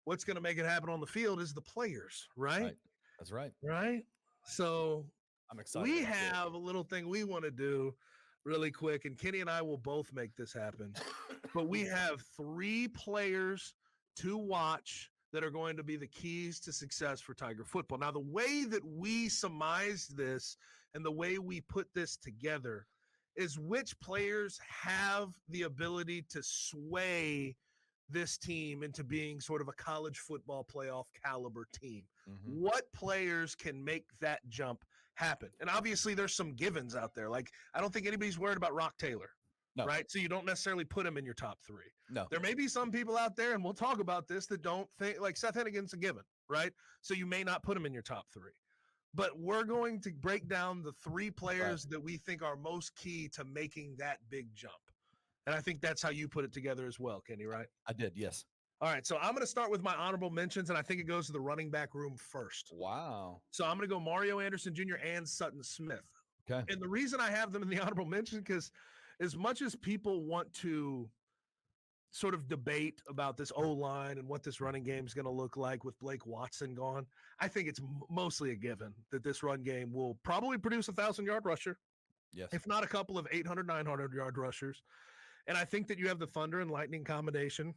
what's going to make it happen on the field is the players, right? That's right. Right. So I'm excited. we have a little thing we want to do really quick, and Kenny and I will both make this happen. But we have 3 players to watch that are going to be the keys to success for Tiger football. Now, the way that we surmised this and the way we put this together is which players have the ability to sway this team into being sort of a college football playoff caliber team. Mm-hmm. What players can make that jump happen? And obviously there's some givens out there. Like, I don't think anybody's worried about Rock Taylor. No. Right? So you don't necessarily put him in your top 3. No. There may be some people out there, and we'll talk about this, that don't think, like Seth Hennigan's a given, right? So you may not put him in your top 3. But we're going to break down the 3 players that we think are most key to making that big jump. And I think that's how you put it together as well, Kenny, right? I did, yes. All right, so I'm going to start with my honorable mentions, and I think it goes to the running back room first. Wow. So I'm going to go Mario Anderson Jr. and Sutton Smith. Okay. And the reason I have them in the honorable mention, because as much as people want to sort of debate about this O-line and what this running game is going to look like with Blake Watson gone, I think it's mostly a given that this run game will probably produce a 1,000-yard rusher, yes, if not a couple of 800, 900-yard rushers. And I think that you have the Thunder and Lightning combination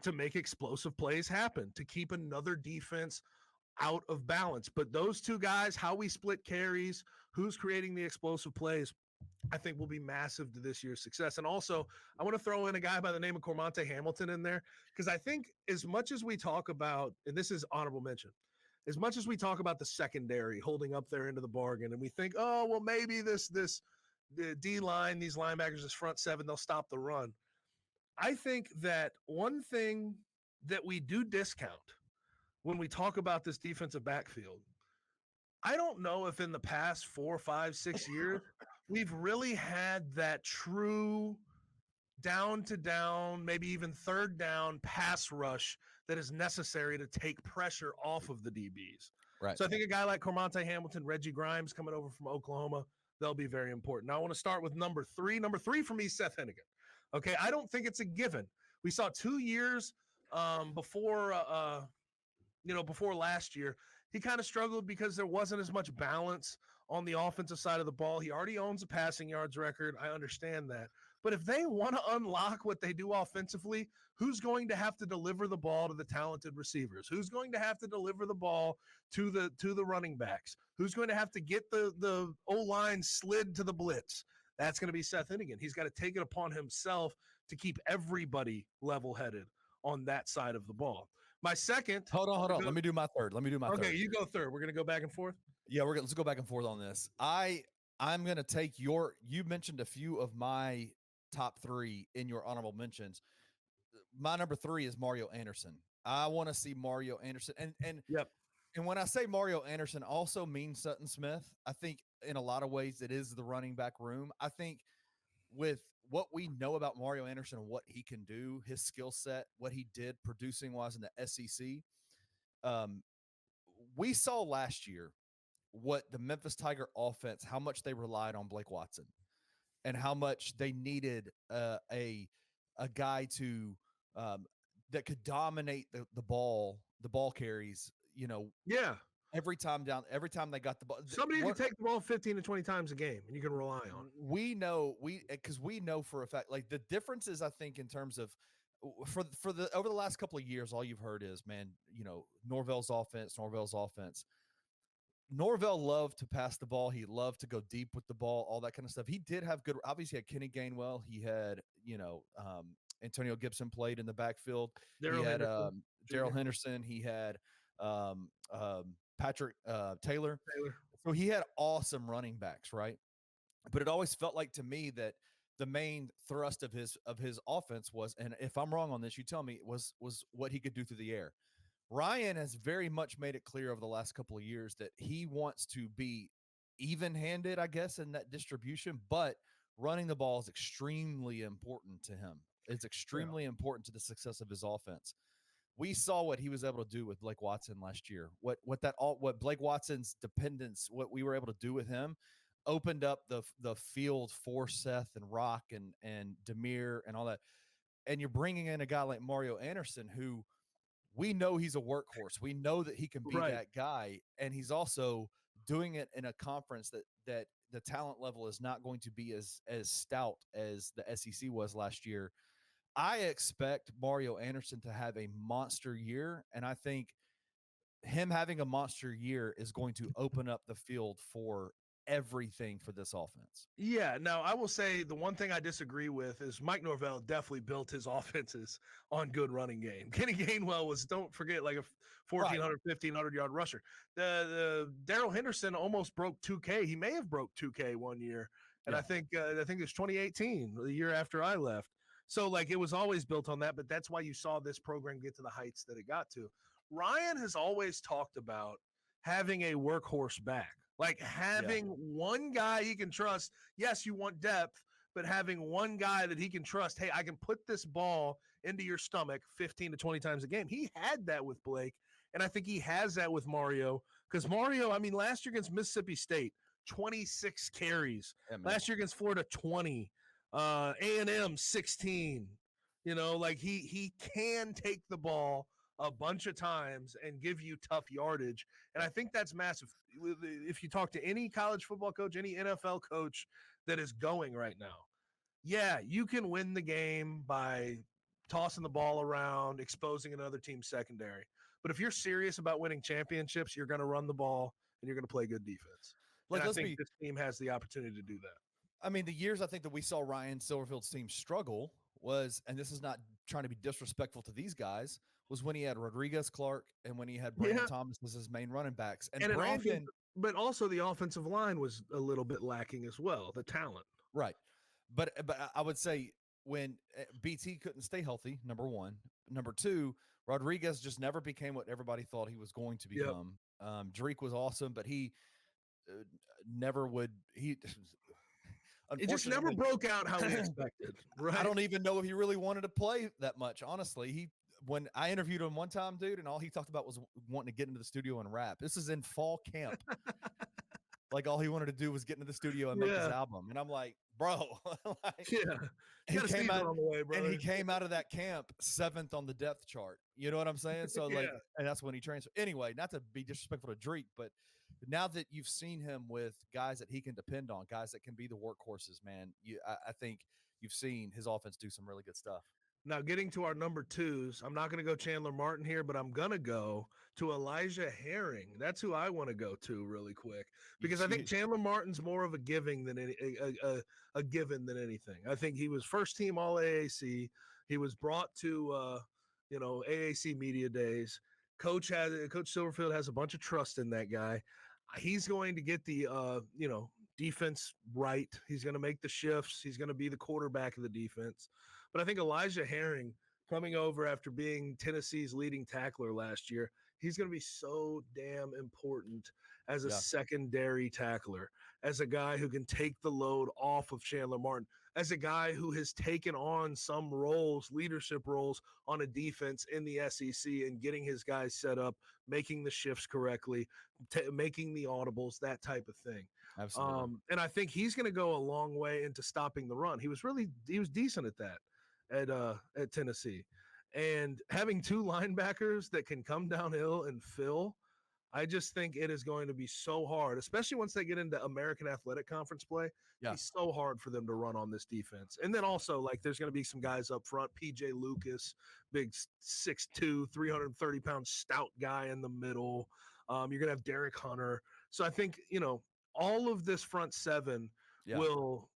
to make explosive plays happen, to keep another defense out of balance. But those 2 guys, how we split carries, who's creating the explosive plays, I think will be massive to this year's success. And also, I want to throw in a guy by the name of Cormonte Hamilton in there, because I think as much as we talk about, and this is honorable mention, as much as we talk about the secondary holding up their end of the bargain, and we think, oh, well, maybe the D-line, these linebackers, this front 7, they'll stop the run. I think that one thing that we do discount when we talk about this defensive backfield, I don't know if in the past 4, 5, 6 years, we've really had that true down to down, maybe even third down pass rush that is necessary to take pressure off of the DBs. Right. So I think a guy like Cormonte Hamilton, Reggie Grimes coming over from Oklahoma, they'll be very important. Now I want to start with number 3. Number 3 for me, Seth Hennigan. Okay, I don't think it's a given. We saw 2 years before last year, he kind of struggled because there wasn't as much balance on the offensive side of the ball. He already owns a passing yards record. I understand that. But if they want to unlock what they do offensively, who's going to have to deliver the ball to the talented receivers? Who's going to have to deliver the ball to the running backs? Who's going to have to get the O-line slid to the blitz? That's going to be Seth Hennigan. He's got to take it upon himself to keep everybody level-headed on that side of the ball. My second. Hold on. Let me do my third. Okay, you go third. We're going to go back and forth. Yeah, let's go back and forth on this. I'm going to take you mentioned a few of my top 3 in your honorable mentions. My number 3 is Mario Anderson. I want to see Mario Anderson. And yep. And when I say Mario Anderson also means Sutton Smith, I think in a lot of ways it is the running back room. I think with what we know about Mario Anderson and what he can do, his skill set, what he did producing wise in the SEC, we saw last year what the Memphis Tiger offense, how much they relied on Blake Watson and how much they needed a guy to that could dominate the ball carries, Yeah. every time they got the ball. Somebody can take the ball 15 to 20 times a game and you can rely on. We know for a fact, like the difference is, I think, in terms of over the last couple of years, all you've heard is, man, Norvell's offense. Norvell loved to pass the ball. He loved to go deep with the ball, all that kind of stuff. He did have good, obviously, he had Kenny Gainwell. He had, Antonio Gibson played in the backfield. He had Daryl Henderson. He had Patrick Taylor. So he had awesome running backs, right? But it always felt like to me that the main thrust of his offense was, and if I'm wrong on this, you tell me, was what he could do through the air. Ryan has very much made it clear over the last couple of years that he wants to be even-handed, I guess, in that distribution, but running the ball is extremely important to him. It's extremely important to the success of his offense. We saw what he was able to do with Blake Watson last year. What Blake Watson's dependence, what we were able to do with him, opened up the field for Seth and Rock and Demir and all that. And you're bringing in a guy like Mario Anderson, who we know he's a workhorse. We know that he can be Right. that guy, and he's also doing it in a conference that the talent level is not going to be as stout as the SEC was last year. I expect Mario Anderson to have a monster year, and I think him having a monster year is going to open up the field for everything for this offense. Yeah. Now, I will say the one thing I disagree with is Mike Norvell definitely built his offenses on good running game. Kenny Gainwell was, don't forget, like a 1,400, 1,500 yard rusher. The Daryl Henderson almost broke 2K. He may have broke 2K one year, and Yeah. I think it was 2018, the year after I left. So like it was always built on that, but that's why you saw this program get to the heights that it got to. Ryan has always talked about having a workhorse back, like having one guy he can trust. Yes, you want depth, but having one guy that he can trust. Hey, I can put this ball into your stomach 15 to 20 times a game. He had that with Blake, and I think he has that with Mario. Because Mario, I mean, last year against Mississippi State, 26 carries. Last year against Florida, 20. A&M, 16. You know, like he can take the ball a bunch of times and give you tough yardage. And I think that's massive. If you talk to any college football coach, any NFL coach that is going right now, yeah, you can win the game by tossing the ball around, exposing another team's secondary. But if you're serious about winning championships, you're going to run the ball and you're going to play good defense. Like, and I think this team has the opportunity to do that. I mean, the years I think that we saw Ryan Silverfield's team struggle was, and this is not trying to be disrespectful to these guys, was when he had Rodriguez, Clark, and when he had Brandon Thomas as his main running backs. And Brandon, but also the offensive line was a little bit lacking as well, the talent. Right. But I would say when BT couldn't stay healthy, number one. Number two, Rodriguez just never became what everybody thought he was going to become. Drake was awesome, but he never would. It just never broke out how we expected. Right? I don't even know if he really wanted to play that much. Honestly, when I interviewed him one time, dude, and all he talked about was wanting to get into the studio and rap. This is in fall camp. Like all he wanted to do was get into the studio and make his album. And I'm like, bro, he came out on the way, brother. And he came out of that camp 7th on the depth chart. You know what I'm saying? So like, and that's when he transferred. Anyway, not to be disrespectful to Drake, but now that you've seen him with guys that he can depend on, guys that can be the workhorses, man, I think you've seen his offense do some really good stuff. Now, getting to our number twos, I'm not going to go Chandler Martin here, but I'm going to go to Elijah Herring. That's who I want to go to really quick because I think Chandler Martin's more of a giving than a given than anything. I think he was first team All AAC. He was brought to AAC media days. Coach Silverfield has a bunch of trust in that guy. He's going to get the defense right. He's going to make the shifts. He's going to be the quarterback of the defense. But I think Elijah Herring coming over after being Tennessee's leading tackler last year, he's going to be so damn important as a secondary tackler, as a guy who can take the load off of Chandler Martin, as a guy who has taken on some roles, leadership roles on a defense in the SEC and getting his guys set up, making the shifts correctly, making the audibles, that type of thing. Absolutely. And I think he's going to go a long way into stopping the run. He was decent at that at Tennessee, and having two linebackers that can come downhill and fill, I just think it is going to be so hard, especially once they get into American Athletic Conference play. It's so hard for them to run on this defense. And then also, like, there's going to be some guys up front, PJ Lucas, big 6'2", 330-pound stout guy in the middle. You're going to have Derek Hunter. So I think, all of this front seven will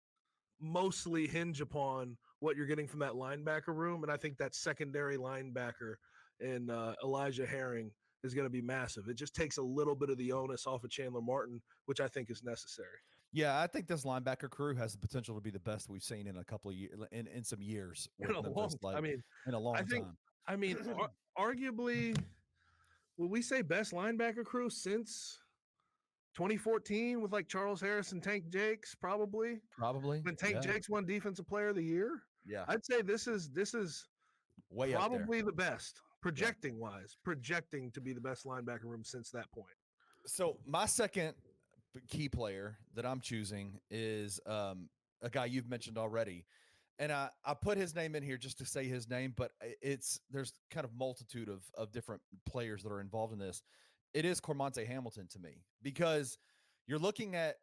mostly hinge upon what you're getting from that linebacker room. And I think that secondary linebacker in Elijah Herring is going to be massive. It just takes a little bit of the onus off of Chandler Martin, which I think is necessary. Yeah, I think this linebacker crew has the potential to be the best we've seen in a couple of years, in some years. In a long time. I mean, arguably, would we say best linebacker crew since 2014 with like Charles Harris and Tank Jakes? Probably. When Tank Jakes won Defensive Player of the Year. Yeah, I'd say this is way probably the best projecting to be the best linebacker room since that point. So my second key player that I'm choosing is a guy you've mentioned already, and I put his name in here just to say his name, but there's kind of multitude of different players that are involved in this. It is Cormonte Hamilton to me, because you're looking at,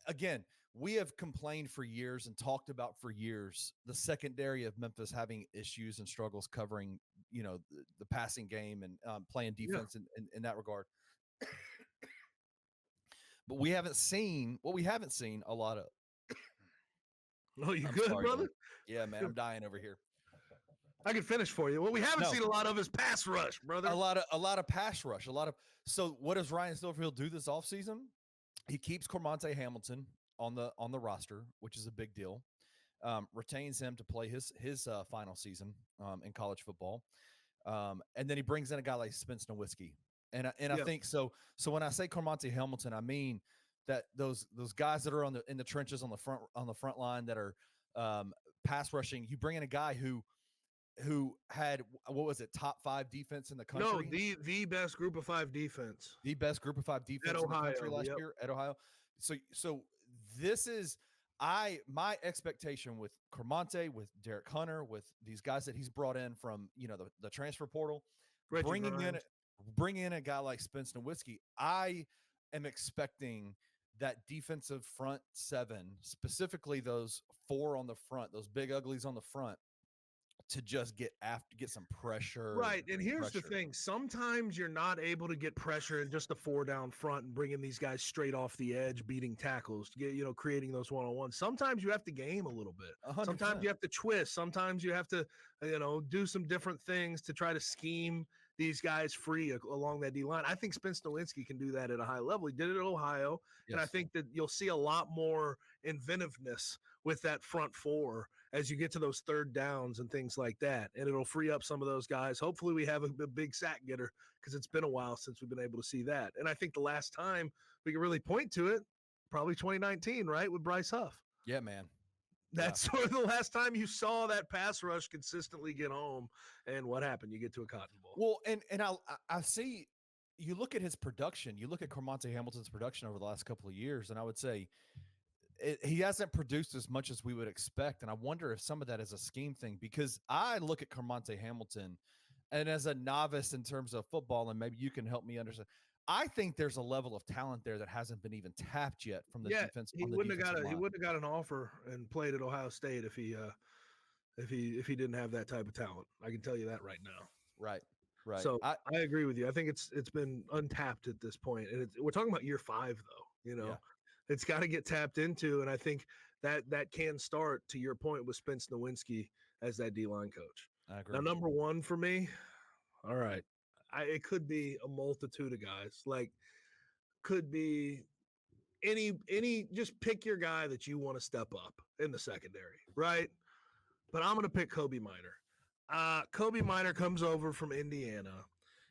again, we have complained for years and talked about for years the secondary of Memphis having issues and struggles covering, the passing game and playing Yeah. defense in that regard. But we haven't seen a lot of. Oh, you I'm good, sorry, brother? man. Yeah, man, I'm dying over here. I can finish for you. What we haven't No. seen a lot of is pass rush, brother. A lot of pass rush, so what does Ryan Silverfield do this offseason? He keeps Cormonte Hamilton on the roster, which is a big deal. Retains him to play his final season in college football. And then he brings in a guy like Spence Nowitzki. And I think so when I say Cormonte Hamilton, I mean that those guys that are in the trenches on the front line that are pass rushing, you bring in a guy who had, what was it, top 5 defense in the country? No, the best group of 5 defense. The best group of 5 defense in the country last year at Ohio. So this is my expectation with Cormonte, with Derek Hunter, with these guys that he's brought in from the transfer portal, bringing in a guy like Spence Nowitzki. I am expecting that defensive front 7, specifically those 4 on the front, those big uglies on the front, to just get some pressure. Right. And here's the thing. Sometimes you're not able to get pressure in just a 4 down front and bringing these guys straight off the edge, beating tackles, creating those one-on-ones. Sometimes you have to game a little bit. 100%. Sometimes you have to twist. Sometimes you have to, do some different things to try to scheme these guys free along that D line. I think Spence Nowitzki can do that at a high level. He did it at Ohio. Yes. And I think that you'll see a lot more inventiveness with that front 4 as you get to those 3rd downs and things like that. And it'll free up some of those guys. Hopefully we have a big sack getter, because it's been a while since we've been able to see that. And I think the last time we can really point to it, probably 2019, right, with Bryce Huff. Yeah, man. That's sort of the last time you saw that pass rush consistently get home. And what happened? You get to a Cotton Bowl. Well, and I see, you look at his production, you look at Cormonte Hamilton's production over the last couple of years, and I would say he hasn't produced as much as we would expect. And I wonder if some of that is a scheme thing, because I look at Cormonte Hamilton, and as a novice in terms of football, and maybe you can help me understand, I think there's a level of talent there that hasn't been even tapped yet from the defense. He wouldn't have got an offer and played at Ohio State if he didn't have that type of talent. I can tell you that right now. Right. So I agree with you. I think it's been untapped at this point, and we're talking about year 5 though. Yeah. It's got to get tapped into, and I think that can start, to your point, with Spence Nowitzki as that D-line coach. I agree. Now, number 1 for me, all right, it could be a multitude of guys. Like, could be any. Just pick your guy that you want to step up in the secondary, right? But I'm going to pick Kobe Minor. Kobe Minor comes over from Indiana,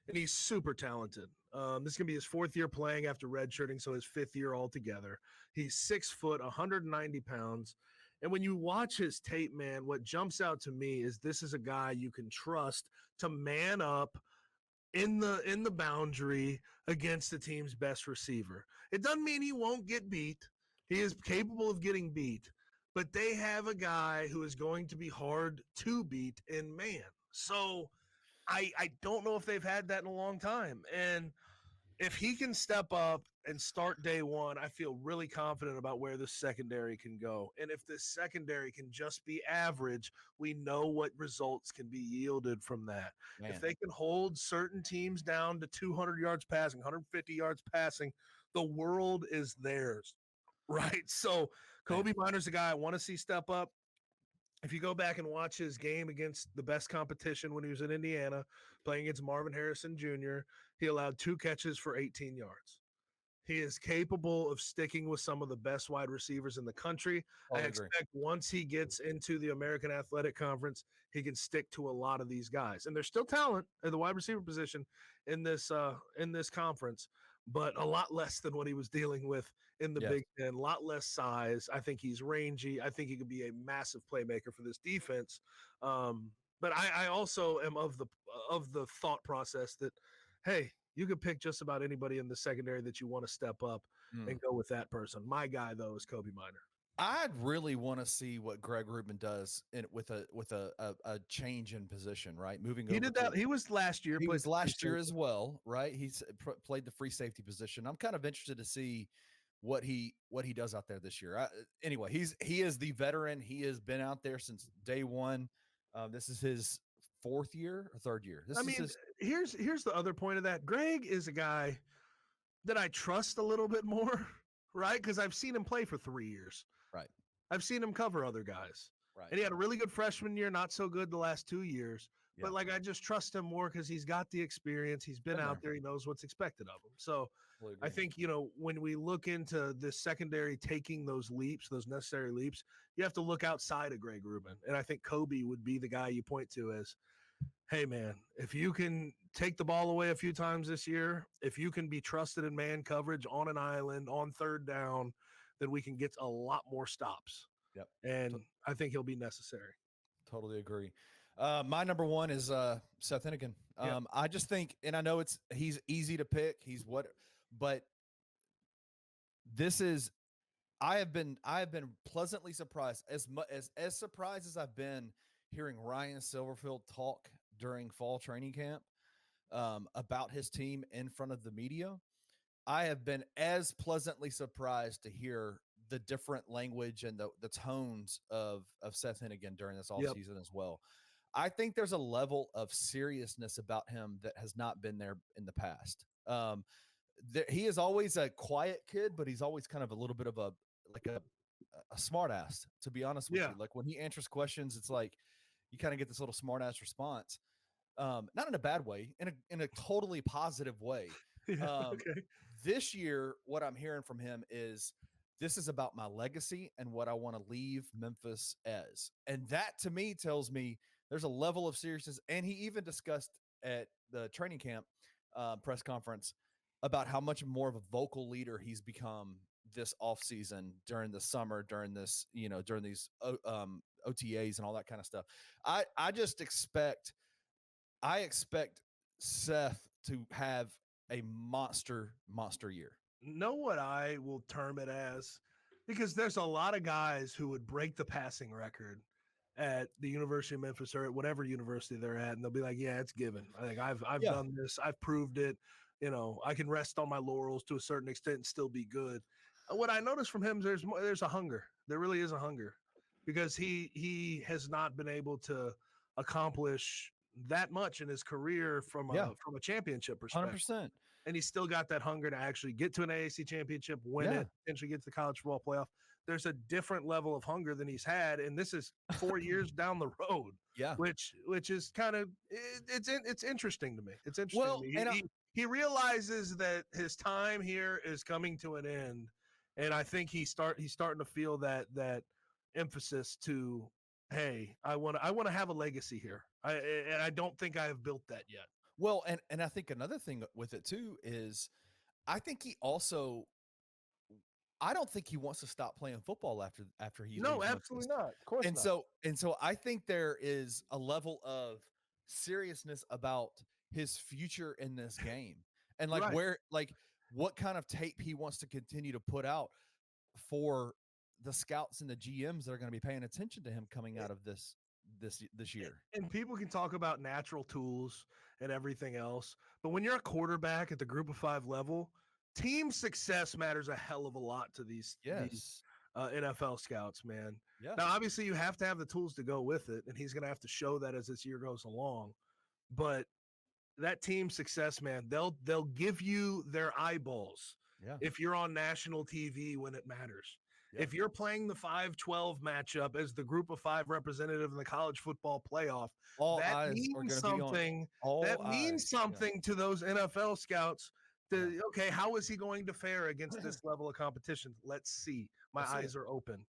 and he's super talented. This is going to be his 4th year playing after redshirting, so his 5th year altogether. He's 6 foot, 190 pounds. And when you watch his tape, man, what jumps out to me is this is a guy you can trust to man up in the boundary against the team's best receiver. It doesn't mean he won't get beat. He is capable of getting beat. But they have a guy who is going to be hard to beat in man. So I don't know if they've had that in a long time. And if he can step up and start day 1, I feel really confident about where this secondary can go. And if this secondary can just be average, we know what results can be yielded from that. Man. If they can hold certain teams down to 200 yards passing, 150 yards passing, the world is theirs, right? So Kobe Minor's a guy I want to see step up. If you go back and watch his game against the best competition when he was in Indiana, playing against Marvin Harrison Jr., he allowed 2 catches for 18 yards. He is capable of sticking with some of the best wide receivers in the country. I expect once he gets into the American Athletic Conference, he can stick to a lot of these guys. And there's still talent at the wide receiver position in this conference, but a lot less than what he was dealing with in the Big Ten, a lot less size. I think he's rangy. I think he could be a massive playmaker for this defense. But I also am of the thought process that, hey, you could pick just about anybody in the secondary that you want to step up and go with that person. My guy, though, is Kobe Minor. I'd really want to see what Greg Rubin does with a change in position, right? Moving He over did to that. He was last year, he played was the free last year safety. as well, right? He's played the free safety position. I'm kind of interested to see what he does out there this year. Anyway, he is the veteran. He has been out there since day one. This is his fourth year or third year. I This is mean, his here's the other point of that. Greg is a guy that I trust a little bit more, right? Because I've seen him play for 3 years. right, I've seen him cover other guys. right, And he had a really good freshman year, not so good the last 2 years. yeah, But like I just trust him more because he's got the experience. He's been been out there. there. He knows what's expected of him. So Totally I agree. think, when we look into this secondary taking those leaps, those necessary leaps, you have to look outside of Greg Rubin. And I think Kobe would be the guy you point to as, hey man, if you can take the ball away a few times this year, if you can be trusted in man coverage on an island on third down, then we can get a lot more stops. Yep. And I think he'll be necessary. Totally agree. My number one is Seth Hennigan. Yeah. I just think, and I know he's easy to pick. But this is I have been pleasantly surprised as surprised as I've been hearing Ryan Silverfield talk during fall training camp about his team in front of the media. I have been as pleasantly surprised to hear the different language and the tones of Seth Hennigan during this Yep. offseason as well. I think there's a level of seriousness about him that has not been there in the past. He is always a quiet kid, but he's always kind of a little bit of a smart ass, to be honest with Yeah. you. Like when he answers questions, it's like you kind of get this little smart ass response. Not in a bad way, in a totally positive way. Yeah. Um, Okay. this year, what I'm hearing from him is this is about my legacy and what I want to leave Memphis as. And that to me tells me there's a level of seriousness. And he even discussed at the training camp press conference about how much more of a vocal leader he's become this offseason during the summer, during this, during these OTAs and all that kind of stuff. I just expect Seth to have a monster year. Know what I will term it as? Because there's a lot of guys who would break the passing record at the University of Memphis or at whatever university they're at, and they'll be like, "Yeah, it's given. I think I've Yeah. done this. I've proved it. I can rest on my laurels to a certain extent and still be good." What I noticed from him is there's a hunger. There really is a hunger because he has not been able to accomplish that much in his career from Yeah. a championship perspective. 100%. And he's still got that hunger to actually get to an AAC championship, win Yeah. it, potentially get to the college football playoff. There's a different level of hunger than he's had, and this is 4 years down the road, Yeah. which is kind of it's interesting to me. It's interesting Well, to me. and He realizes that his time here is coming to an end, and I think he's starting to feel that emphasis to, hey, I want to have a legacy here. And I don't think I have built that yet. well, and I think another thing with it too is I think he also I don't think he wants to stop playing football after he No, leaves Memphis. absolutely not. Of course And not. so I think there is a level of seriousness about his future in this game. And like Right. what kind of tape he wants to continue to put out for the scouts and the GMs that are going to be paying attention to him coming out of this year. And people can talk about natural tools and everything else, but when you're a quarterback at the group of 5 level, team success matters a hell of a lot to these Yes. NFL scouts, man. Yeah. Now, obviously, you have to have the tools to go with it, and he's going to have to show that as this year goes along. But that team success, man, they'll give you their eyeballs Yeah. if you're on national TV when it matters. Yeah. If you're playing the 5-12 matchup as the group of 5 representative in the college football playoff, All that eyes are means going to be on something. all That eyes. means Yeah. something to those NFL scouts. Yeah. Okay, how is he going to fare against this level of competition? Let's see. My Let's see eyes it. are open.